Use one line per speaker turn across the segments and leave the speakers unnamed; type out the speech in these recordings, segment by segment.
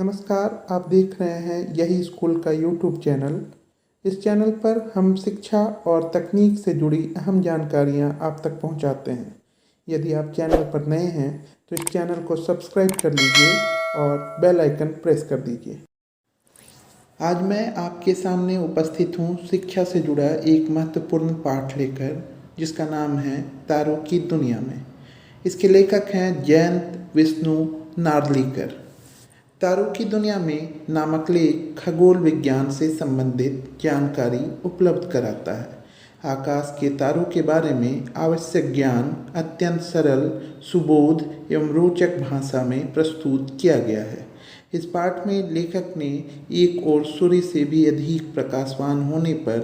नमस्कार, आप देख रहे हैं यही स्कूल का यूट्यूब चैनल। इस चैनल पर हम शिक्षा और तकनीक से जुड़ी अहम जानकारियां आप तक पहुंचाते हैं। यदि आप चैनल पर नए हैं तो इस चैनल को सब्सक्राइब कर लीजिए और बेल आइकन प्रेस कर दीजिए। आज मैं आपके सामने उपस्थित हूं शिक्षा से जुड़ा एक महत्वपूर्ण पाठ लेकर, जिसका नाम है तारों की दुनिया में। इसके लेखक हैं जयंत विष्णु नार्लिकर। तारों की दुनिया में नामक लेख खगोल विज्ञान से संबंधित जानकारी उपलब्ध कराता है। आकाश के तारों के बारे में आवश्यक ज्ञान अत्यंत सरल, सुबोध एवं रोचक भाषा में प्रस्तुत किया गया है। इस पाठ में लेखक ने एक और सूर्य से भी अधिक प्रकाशवान होने पर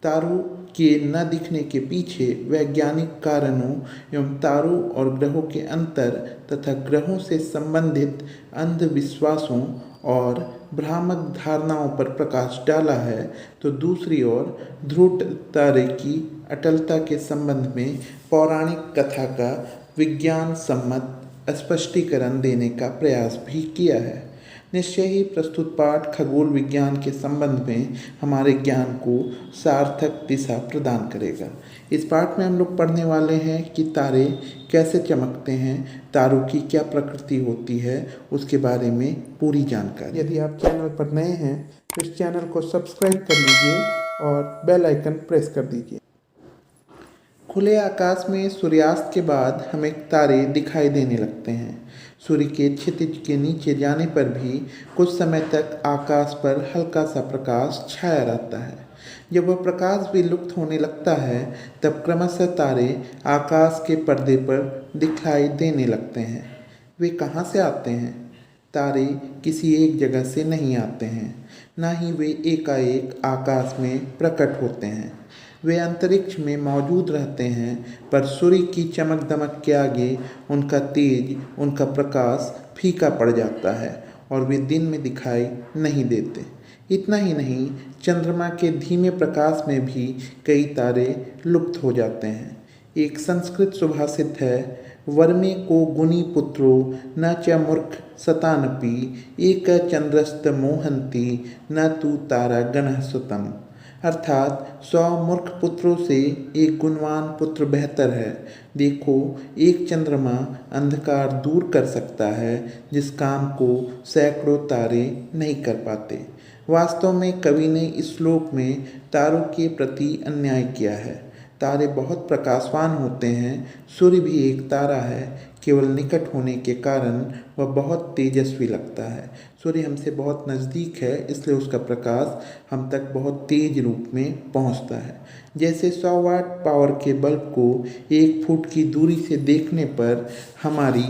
तारों के न दिखने के पीछे वैज्ञानिक कारणों एवं तारों और ग्रहों के अंतर तथा ग्रहों से संबंधित अंधविश्वासों और भ्रामक धारणाओं पर प्रकाश डाला है, तो दूसरी ओर ध्रुव तारे की अटलता के संबंध में पौराणिक कथा का विज्ञान सम्मत स्पष्टीकरण देने का प्रयास भी किया है। निश्चय ही प्रस्तुत पाठ खगोल विज्ञान के संबंध में हमारे ज्ञान को सार्थक दिशा प्रदान करेगा। इस पाठ में हम लोग पढ़ने वाले हैं कि तारे कैसे चमकते हैं, तारों की क्या प्रकृति होती है, उसके बारे में पूरी जानकारी। यदि आप चैनल पर नए हैं तो इस चैनल को सब्सक्राइब कर लीजिए और बेल आइकन प्रेस कर दीजिए। खुले आकाश में सूर्यास्त के बाद हमें तारे दिखाई देने लगते हैं। सूर्य के क्षितिज के नीचे जाने पर भी कुछ समय तक आकाश पर हल्का सा प्रकाश छाया रहता है। जब वह प्रकाश भी लुप्त होने लगता है, तब क्रमशः तारे आकाश के पर्दे पर दिखाई देने लगते हैं। वे कहाँ से आते हैं? तारे किसी एक जगह से नहीं आते हैं, न ही वे एकाएक आकाश में प्रकट होते हैं। वे अंतरिक्ष में मौजूद रहते हैं, पर सूर्य की चमक दमक के आगे उनका तेज, उनका प्रकाश फीका पड़ जाता है और वे दिन में दिखाई नहीं देते। इतना ही नहीं, चंद्रमा के धीमे प्रकाश में भी कई तारे लुप्त हो जाते हैं। एक संस्कृत सुभाषित है, वर्मे को गुणी पुत्रो न च मूर्ख सतानपि एक चंद्रस्त मोहंती न तू तारा गणः सुतम। अर्थात 100 मूर्ख पुत्रों से एक गुणवान पुत्र बेहतर है। देखो, एक चंद्रमा अंधकार दूर कर सकता है जिस काम को सैकड़ों तारे नहीं कर पाते। वास्तव में कवि ने इस श्लोक में तारों के प्रति अन्याय किया है। तारे बहुत प्रकाशवान होते हैं। सूर्य भी एक तारा है, केवल निकट होने के कारण वह बहुत तेजस्वी लगता है। सूर्य हमसे बहुत नज़दीक है, इसलिए उसका प्रकाश हम तक बहुत तेज रूप में पहुंचता है। जैसे 100 वाट पावर के बल्ब को 1 फुट की दूरी से देखने पर हमारी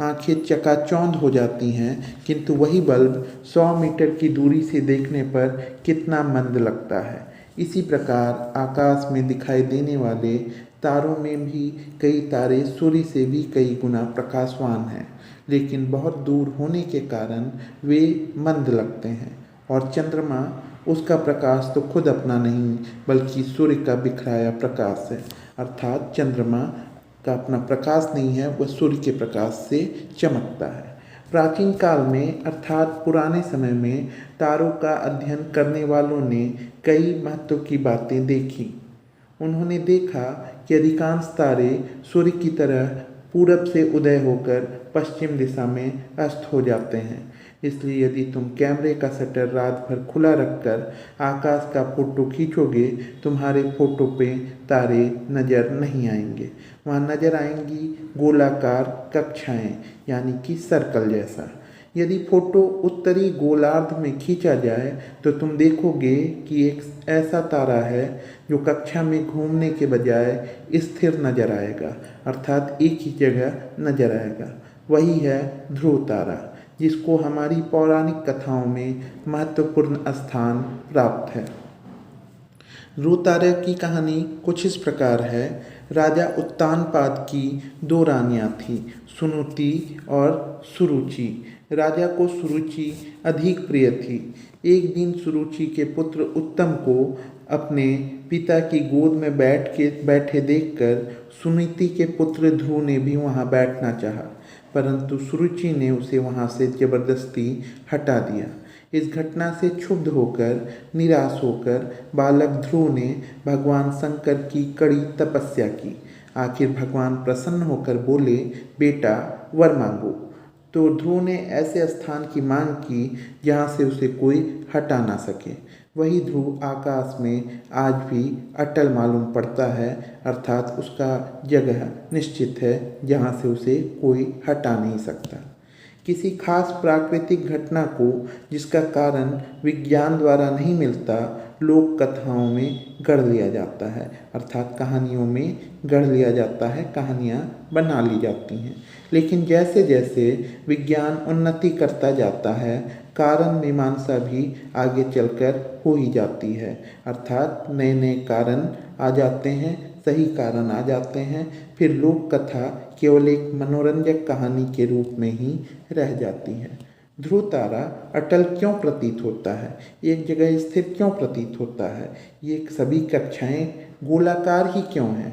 आंखें चकाचौंध हो जाती हैं, किंतु वही बल्ब 100 मीटर की दूरी से देखने पर कितना मंद लगता है। इसी प्रकार आकाश में दिखाई देने वाले तारों में भी कई तारे सूर्य से भी कई गुना प्रकाशवान हैं, लेकिन बहुत दूर होने के कारण वे मंद लगते हैं। और चंद्रमा, उसका प्रकाश तो खुद अपना नहीं बल्कि सूर्य का बिखराया प्रकाश है। अर्थात चंद्रमा का अपना प्रकाश नहीं है, वह सूर्य के प्रकाश से चमकता है। प्राचीन काल में अर्थात पुराने समय में तारों का अध्ययन करने वालों ने कई महत्व की बातें देखी। उन्होंने देखा कि अधिकांश तारे सूर्य की तरह पूरब से उदय होकर पश्चिम दिशा में अस्त हो जाते हैं। इसलिए यदि तुम कैमरे का शटर रात भर खुला रखकर आकाश का फोटो खींचोगे, तुम्हारे फोटो पे तारे नज़र नहीं आएंगे। वहाँ नज़र आएंगी गोलाकार कक्षाएं, यानी कि सर्कल जैसा। यदि फोटो उत्तरी गोलार्ध में खींचा जाए तो तुम देखोगे कि एक ऐसा तारा है जो कक्षा में घूमने के बजाय स्थिर नजर आएगा, अर्थात एक ही जगह नजर आएगा। वही है ध्रुव तारा, जिसको हमारी पौराणिक कथाओं में महत्वपूर्ण स्थान प्राप्त है। ध्रुव तारे की कहानी कुछ इस प्रकार है। राजा उत्तानपाद की 2 रानियां थीं, सुनीति और सुरुचि। राजा को सुरुचि अधिक प्रिय थी। एक दिन सुरुचि के पुत्र उत्तम को अपने पिता की गोद में बैठे देखकर सुनीति के पुत्र ध्रुव ने भी वहां बैठना चाहा। परंतु सुरुचि ने उसे वहाँ से जबरदस्ती हटा दिया। इस घटना से क्षुब्ध होकर, निराश होकर बालक ध्रुव ने भगवान शंकर की कड़ी तपस्या की। आखिर भगवान प्रसन्न होकर बोले, बेटा वर मांगो। तो ध्रुव ने ऐसे स्थान की मांग की जहाँ से उसे कोई हटा ना सके। वही ध्रुव आकाश में आज भी अटल मालूम पड़ता है, अर्थात उसका जगह निश्चित है जहाँ से उसे कोई हटा नहीं सकता। किसी खास प्राकृतिक घटना को जिसका कारण विज्ञान द्वारा नहीं मिलता, लोक कथाओं में गढ़ लिया जाता है, अर्थात कहानियों में गढ़ लिया जाता है, कहानियाँ बना ली जाती हैं। लेकिन जैसे जैसे विज्ञान उन्नति करता जाता है, कारण मीमांसा भी आगे चलकर हो ही जाती है, अर्थात नए नए कारण आ जाते हैं, सही कारण आ जाते हैं। फिर लोक कथा केवल एक मनोरंजक कहानी के रूप में ही रह जाती है। ध्रुव तारा अटल क्यों प्रतीत होता है, एक जगह स्थिर क्यों प्रतीत होता है, ये सभी कक्षाएं गोलाकार ही क्यों हैं?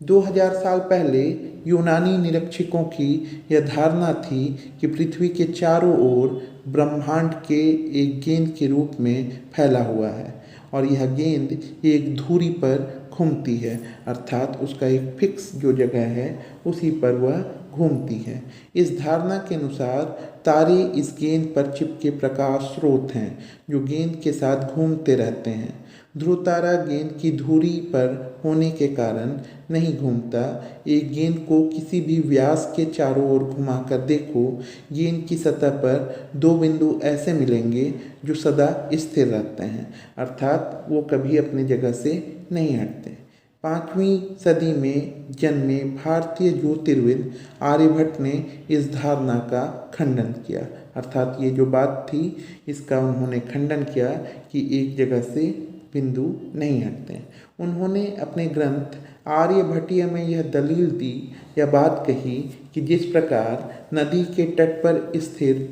2000 साल पहले यूनानी निरीक्षकों की यह धारणा थी कि पृथ्वी के चारों ओर ब्रह्मांड के एक गेंद के रूप में फैला हुआ है और यह गेंद एक धुरी पर घूमती है, अर्थात उसका एक फिक्स जो जगह है उसी पर वह घूमती है। इस धारणा के अनुसार तारे इस गेंद पर चिपके प्रकाश स्रोत हैं जो गेंद के साथ घूमते रहते हैं। ध्रुव तारा गेंद की धुरी पर होने के कारण नहीं घूमता। एक गेंद को किसी भी व्यास के चारों ओर घुमाकर देखो, गेंद की सतह पर दो बिंदु ऐसे मिलेंगे जो सदा स्थिर रहते हैं, अर्थात वो कभी अपनी जगह से नहीं हटते। 5वीं सदी में जन्मे भारतीय ज्योतिर्विद आर्यभट्ट ने इस धारणा का खंडन किया, अर्थात ये जो बात थी इसका उन्होंने खंडन किया कि एक जगह से बिंदु नहीं हटते। उन्होंने अपने ग्रंथ आर्यभट्टीय में यह दलील दी, यह बात कही कि जिस प्रकार नदी के तट पर स्थिर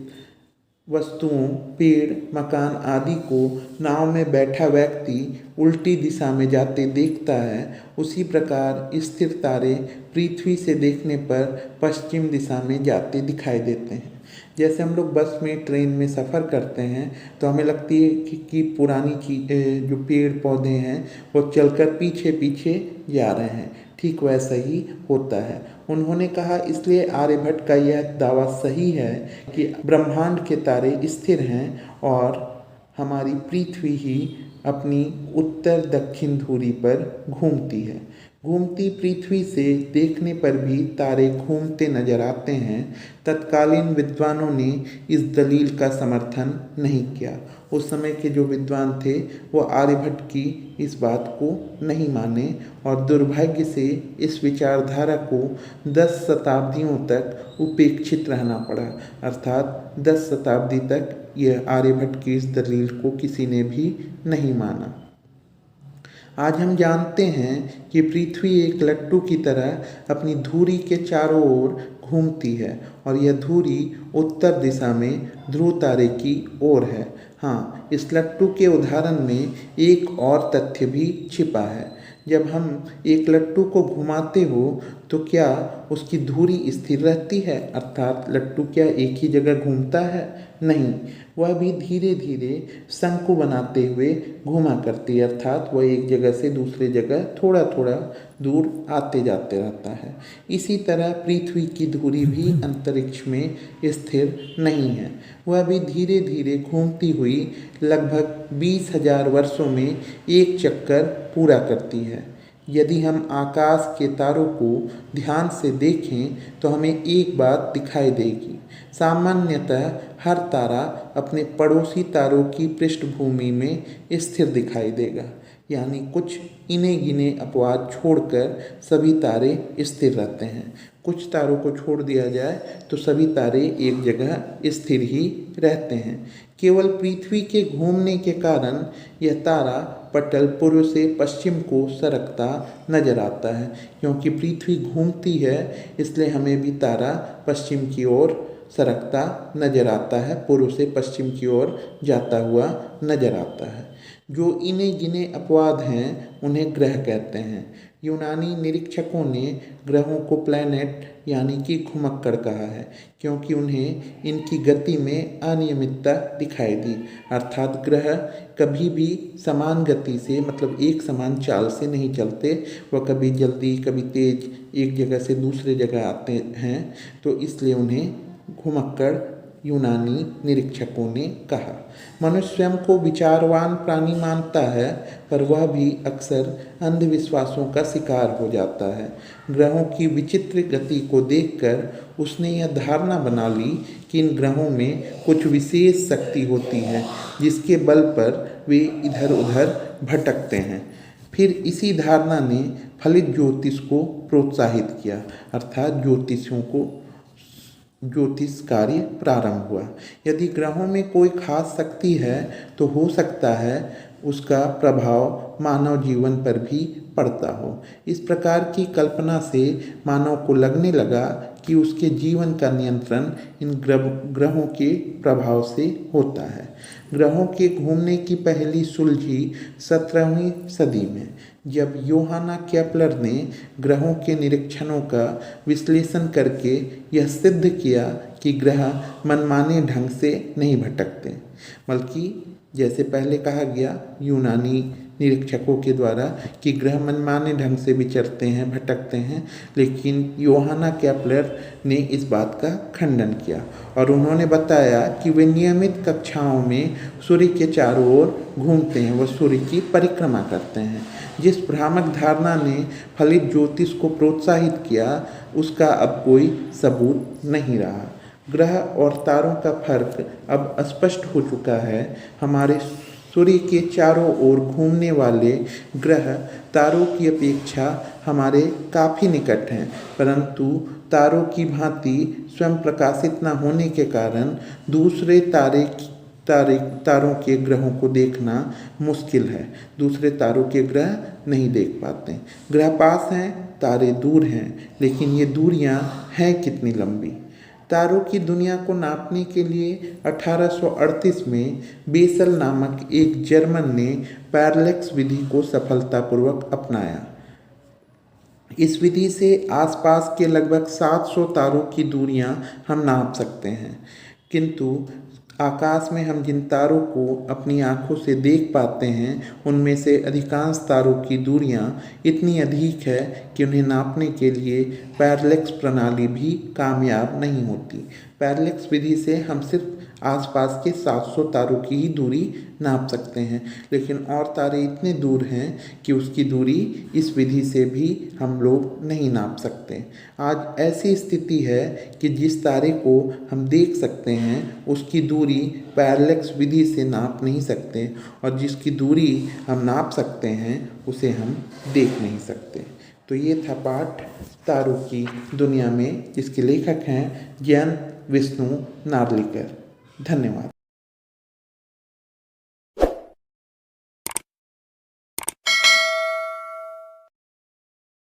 वस्तुओं, पेड़, मकान आदि को नाव में बैठा व्यक्ति उल्टी दिशा में जाते देखता है, उसी प्रकार स्थिर तारे पृथ्वी से देखने पर पश्चिम दिशा में जाते दिखाई देते हैं। जैसे हम लोग बस में, ट्रेन में सफ़र करते हैं तो हमें लगती है कि पुरानी चीज़ जो पेड़ पौधे हैं वो चलकर पीछे पीछे जा रहे हैं, ठीक वैसा ही होता है। उन्होंने कहा इसलिए आर्यभट्ट का यह दावा सही है कि ब्रह्मांड के तारे स्थिर हैं और हमारी पृथ्वी ही अपनी उत्तर दक्षिण धुरी पर घूमती है। घूमती पृथ्वी से देखने पर भी तारे घूमते नजर आते हैं। तत्कालीन विद्वानों ने इस दलील का समर्थन नहीं किया। उस समय के जो विद्वान थे वो आर्यभट्ट की इस बात को नहीं माने और दुर्भाग्य से इस विचारधारा को 10 शताब्दियों तक उपेक्षित रहना पड़ा, अर्थात 10 शताब्दी तक यह आर्यभट्ट की इस दलील को किसी ने भी नहीं माना। आज हम जानते हैं कि पृथ्वी एक लट्टू की तरह अपनी धुरी के चारों ओर घूमती है और यह धुरी उत्तर दिशा में ध्रुव तारे की ओर है। हाँ, इस लट्टू के उदाहरण में एक और तथ्य भी छिपा है। जब हम एक लट्टू को घुमाते हो तो क्या उसकी धुरी स्थिर रहती है, अर्थात लट्टू क्या एक ही जगह घूमता है? नहीं, वह भी धीरे धीरे शंकु बनाते हुए घूमा करती है, अर्थात वह एक जगह से दूसरी जगह थोड़ा थोड़ा दूर आते जाते रहता है। इसी तरह पृथ्वी की धुरी भी अंतरिक्ष में स्थिर नहीं है, वह भी धीरे धीरे घूमती हुई लगभग 20,000 वर्षों में एक चक्कर पूरा करती है। यदि हम आकाश के तारों को ध्यान से देखें तो हमें एक बात दिखाई देगी। सामान्यतः हर तारा अपने पड़ोसी तारों की पृष्ठभूमि में स्थिर दिखाई देगा, यानी कुछ इने गिने अपवाद छोड़कर सभी तारे स्थिर रहते हैं। कुछ तारों को छोड़ दिया जाए तो सभी तारे एक जगह स्थिर ही रहते हैं। केवल पृथ्वी के घूमने के कारण यह तारा पटल पूर्व से पश्चिम को सरकता नजर आता है। क्योंकि पृथ्वी घूमती है इसलिए हमें भी तारा पश्चिम की ओर सरकता नजर आता है, पूर्व से पश्चिम की ओर जाता हुआ नजर आता है। जो इने गिने अपवाद हैं उन्हें ग्रह कहते हैं। यूनानी निरीक्षकों ने ग्रहों को प्लैनेट यानी कि घुमक्कड़ कहा है, क्योंकि उन्हें इनकी गति में अनियमितता दिखाई दी। अर्थात ग्रह कभी भी समान गति से, मतलब एक समान चाल से नहीं चलते। वह कभी जल्दी कभी तेज एक जगह से दूसरे जगह आते हैं, तो इसलिए उन्हें घुमक्कड़ यूनानी निरीक्षकों ने कहा। मनुष्य स्वयं को विचारवान प्राणी मानता है, पर वह भी अक्सर अंधविश्वासों का शिकार हो जाता है। ग्रहों की विचित्र गति को देखकर उसने यह धारणा बना ली कि इन ग्रहों में कुछ विशेष शक्ति होती है, जिसके बल पर वे इधर उधर भटकते हैं। फिर इसी धारणा ने फलित ज्योतिष को प्रोत्साहित किया, अर्थात ज्योतिष कार्य प्रारंभ हुआ। यदि ग्रहों में कोई खास शक्ति है तो हो सकता है उसका प्रभाव मानव जीवन पर भी पड़ता हो। इस प्रकार की कल्पना से मानव को लगने लगा कि उसके जीवन का नियंत्रण इन ग्रहों के प्रभाव से होता है। ग्रहों के घूमने की पहली सुलझी 17वीं सदी में, जब योहाना केपलर ने ग्रहों के निरीक्षणों का विश्लेषण करके यह सिद्ध किया कि ग्रह मनमाने ढंग से नहीं भटकते, बल्कि जैसे पहले कहा गया यूनानी निरीक्षकों के द्वारा कि ग्रह मनमाने ढंग से विचरते हैं, भटकते हैं, लेकिन योहाना केपलर ने इस बात का खंडन किया और उन्होंने बताया कि वे नियमित कक्षाओं में सूर्य के चारों ओर घूमते हैं, वह सूर्य की परिक्रमा करते हैं। जिस भ्रामक धारणा ने फलित ज्योतिष को प्रोत्साहित किया, उसका अब कोई सबूत नहीं रहा। ग्रह और तारों का फर्क अब स्पष्ट हो चुका है। हमारे सूर्य के चारों ओर घूमने वाले ग्रह तारों की अपेक्षा हमारे काफ़ी निकट हैं, परंतु तारों की भांति स्वयं प्रकाशित न होने के कारण दूसरे तारों के ग्रहों को देखना मुश्किल है। दूसरे तारों के ग्रह नहीं देख पाते। ग्रह पास हैं, तारे दूर हैं, लेकिन ये दूरियां हैं कितनी लंबी। तारों की दुनिया को नापने के लिए 1838 में बेसल नामक एक जर्मन ने पैरलेक्स विधि को सफलतापूर्वक अपनाया। इस विधि से आसपास के लगभग 700 तारों की दूरियां हम नाप सकते हैं, किंतु आकाश में हम जिन तारों को अपनी आँखों से देख पाते हैं, उनमें से अधिकांश तारों की दूरियां इतनी अधिक है कि उन्हें नापने के लिए पैरलेक्स प्रणाली भी कामयाब नहीं होती। पैरलेक्स विधि से हम सिर्फ आसपास के 700 तारों की ही दूरी नाप सकते हैं, लेकिन और तारे इतने दूर हैं कि उसकी दूरी इस विधि से भी हम लोग नहीं नाप सकते। आज ऐसी स्थिति है कि जिस तारे को हम देख सकते हैं उसकी दूरी पैरलेक्स विधि से नाप नहीं सकते, और जिसकी दूरी हम नाप सकते हैं उसे हम देख नहीं सकते। तो ये था पाठ तारों की दुनिया में, जिसके लेखक हैं जयंत विष्णु नार्लिकर। धन्यवाद।